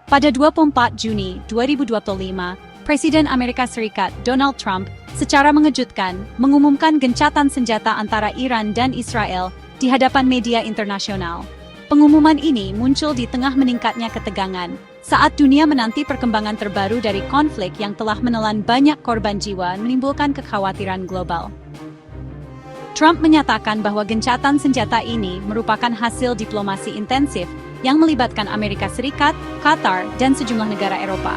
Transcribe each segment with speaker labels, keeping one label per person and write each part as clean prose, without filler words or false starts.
Speaker 1: Pada 24 Juni 2025, Presiden Amerika Serikat Donald Trump secara mengejutkan mengumumkan gencatan senjata antara Iran dan Israel di hadapan media internasional. Pengumuman ini muncul di tengah meningkatnya ketegangan saat dunia menanti perkembangan terbaru dari konflik yang telah menelan banyak korban jiwa dan menimbulkan kekhawatiran global. Trump menyatakan bahwa gencatan senjata ini merupakan hasil diplomasi intensif yang melibatkan Amerika Serikat, Qatar, dan sejumlah negara Eropa.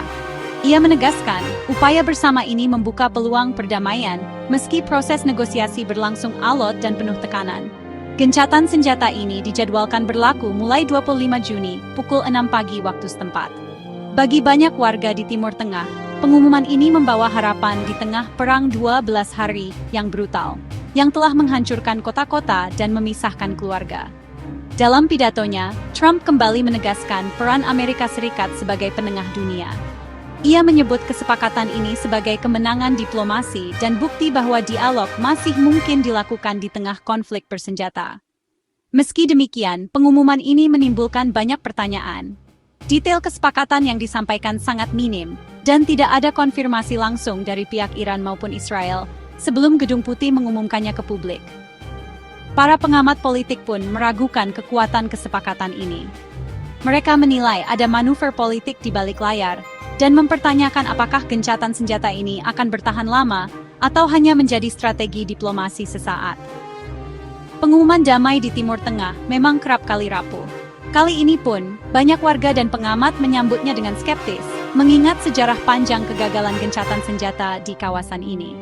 Speaker 1: Ia menegaskan, upaya bersama ini membuka peluang perdamaian meski proses negosiasi berlangsung alot dan penuh tekanan. Gencatan senjata ini dijadwalkan berlaku mulai 25 Juni pukul 6 pagi waktu setempat. Bagi banyak warga di Timur Tengah, pengumuman ini membawa harapan di tengah perang 12 hari yang brutal, yang telah menghancurkan kota-kota dan memisahkan keluarga. Dalam pidatonya, Trump kembali menegaskan peran Amerika Serikat sebagai penengah dunia. Ia menyebut kesepakatan ini sebagai kemenangan diplomasi dan bukti bahwa dialog masih mungkin dilakukan di tengah konflik bersenjata. Meski demikian, pengumuman ini menimbulkan banyak pertanyaan. Detail kesepakatan yang disampaikan sangat minim, dan tidak ada konfirmasi langsung dari pihak Iran maupun Israel sebelum Gedung Putih mengumumkannya ke publik. Para pengamat politik pun meragukan kekuatan kesepakatan ini. Mereka menilai ada manuver politik di balik layar, dan mempertanyakan apakah gencatan senjata ini akan bertahan lama atau hanya menjadi strategi diplomasi sesaat. Pengumuman damai di Timur Tengah memang kerap kali rapuh. Kali ini pun, banyak warga dan pengamat menyambutnya dengan skeptis, mengingat sejarah panjang kegagalan gencatan senjata di kawasan ini.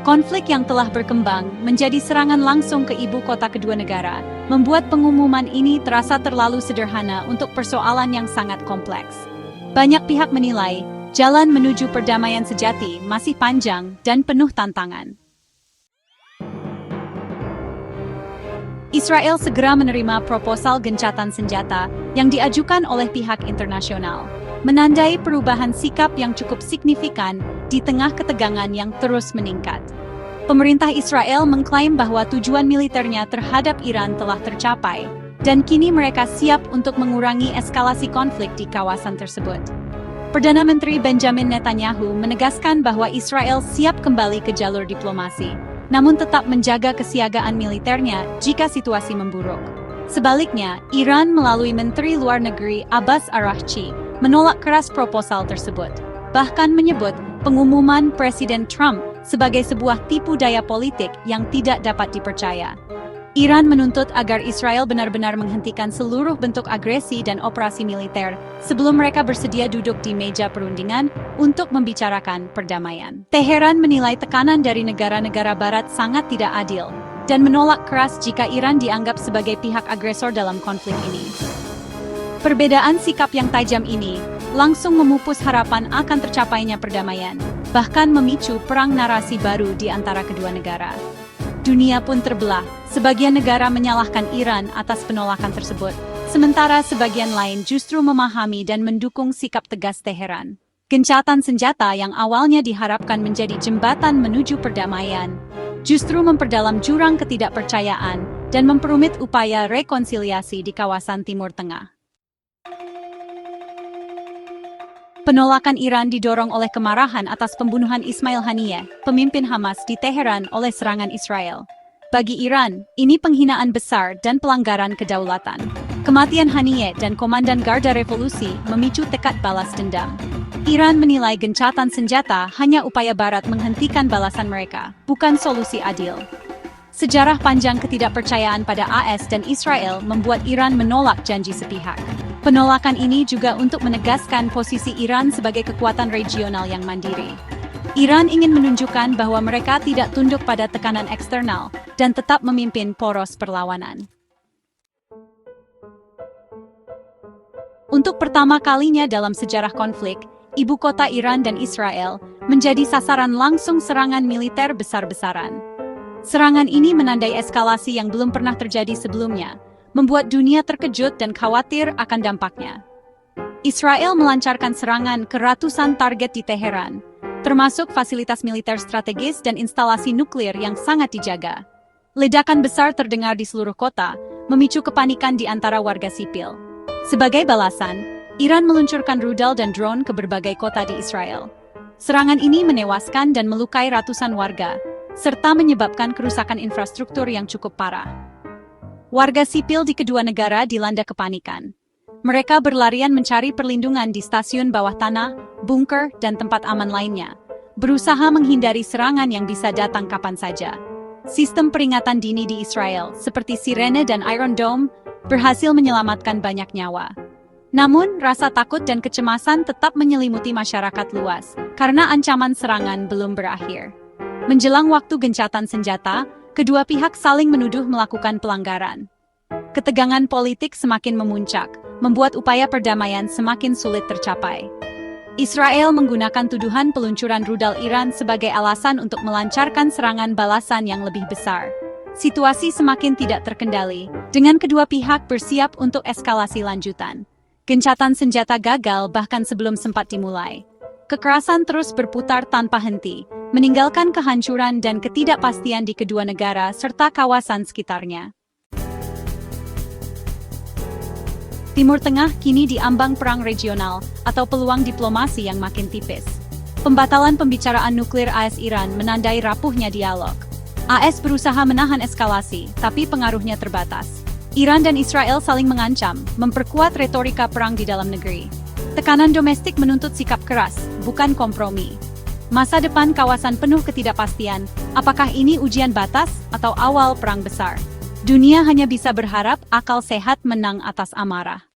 Speaker 1: Konflik yang telah berkembang menjadi serangan langsung ke ibu kota kedua negara, membuat pengumuman ini terasa terlalu sederhana untuk persoalan yang sangat kompleks. Banyak pihak menilai, jalan menuju perdamaian sejati masih panjang dan penuh tantangan. Israel segera menerima proposal gencatan senjata yang diajukan oleh pihak internasional, menandai perubahan sikap yang cukup signifikan di tengah ketegangan yang terus meningkat. Pemerintah Israel mengklaim bahwa tujuan militernya terhadap Iran telah tercapai, dan kini mereka siap untuk mengurangi eskalasi konflik di kawasan tersebut. Perdana Menteri Benjamin Netanyahu menegaskan bahwa Israel siap kembali ke jalur diplomasi, namun tetap menjaga kesiagaan militernya jika situasi memburuk. Sebaliknya, Iran melalui Menteri Luar Negeri Abbas Araghchi menolak keras proposal tersebut, bahkan menyebut pengumuman Presiden Trump sebagai sebuah tipu daya politik yang tidak dapat dipercaya. Iran menuntut agar Israel benar-benar menghentikan seluruh bentuk agresi dan operasi militer sebelum mereka bersedia duduk di meja perundingan untuk membicarakan perdamaian. Teheran menilai tekanan dari negara-negara barat sangat tidak adil dan menolak keras jika Iran dianggap sebagai pihak agresor dalam konflik ini. Perbedaan sikap yang tajam ini langsung memupus harapan akan tercapainya perdamaian, bahkan memicu perang narasi baru di antara kedua negara. Dunia pun terbelah, sebagian negara menyalahkan Iran atas penolakan tersebut, sementara sebagian lain justru memahami dan mendukung sikap tegas Teheran. Gencatan senjata yang awalnya diharapkan menjadi jembatan menuju perdamaian, justru memperdalam jurang ketidakpercayaan dan memperumit upaya rekonsiliasi di kawasan Timur Tengah. Penolakan Iran didorong oleh kemarahan atas pembunuhan Ismail Haniyeh, pemimpin Hamas di Teheran oleh serangan Israel. Bagi Iran, ini penghinaan besar dan pelanggaran kedaulatan. Kematian Haniyeh dan Komandan Garda Revolusi memicu tekad balas dendam. Iran menilai gencatan senjata hanya upaya Barat menghentikan balasan mereka, bukan solusi adil. Sejarah panjang ketidakpercayaan pada AS dan Israel membuat Iran menolak janji sepihak. Penolakan ini juga untuk menegaskan posisi Iran sebagai kekuatan regional yang mandiri. Iran ingin menunjukkan bahwa mereka tidak tunduk pada tekanan eksternal dan tetap memimpin poros perlawanan. Untuk pertama kalinya dalam sejarah konflik, ibu kota Iran dan Israel menjadi sasaran langsung serangan militer besar-besaran. Serangan ini menandai eskalasi yang belum pernah terjadi sebelumnya, membuat dunia terkejut dan khawatir akan dampaknya. Israel melancarkan serangan ke ratusan target di Teheran, termasuk fasilitas militer strategis dan instalasi nuklir yang sangat dijaga. Ledakan besar terdengar di seluruh kota, memicu kepanikan di antara warga sipil. Sebagai balasan, Iran meluncurkan rudal dan drone ke berbagai kota di Israel. Serangan ini menewaskan dan melukai ratusan warga, serta menyebabkan kerusakan infrastruktur yang cukup parah. Warga sipil di kedua negara dilanda kepanikan. Mereka berlarian mencari perlindungan di stasiun bawah tanah, bunker, dan tempat aman lainnya, berusaha menghindari serangan yang bisa datang kapan saja. Sistem peringatan dini di Israel, seperti sirene dan Iron Dome, berhasil menyelamatkan banyak nyawa. Namun, rasa takut dan kecemasan tetap menyelimuti masyarakat luas, karena ancaman serangan belum berakhir. Menjelang waktu gencatan senjata, kedua pihak saling menuduh melakukan pelanggaran. Ketegangan politik semakin memuncak, membuat upaya perdamaian semakin sulit tercapai. Israel menggunakan tuduhan peluncuran rudal Iran sebagai alasan untuk melancarkan serangan balasan yang lebih besar. Situasi semakin tidak terkendali, dengan kedua pihak bersiap untuk eskalasi lanjutan. Gencatan senjata gagal bahkan sebelum sempat dimulai. Kekerasan terus berputar tanpa henti, meninggalkan kehancuran dan ketidakpastian di kedua negara serta kawasan sekitarnya. Timur Tengah kini diambang perang regional atau peluang diplomasi yang makin tipis. Pembatalan pembicaraan nuklir AS-Iran menandai rapuhnya dialog. AS berusaha menahan eskalasi, tapi pengaruhnya terbatas. Iran dan Israel saling mengancam, memperkuat retorika perang di dalam negeri. Tekanan domestik menuntut sikap keras, bukan kompromi. Masa depan kawasan penuh ketidakpastian, apakah ini ujian batas atau awal perang besar? Dunia hanya bisa berharap akal sehat menang atas amarah.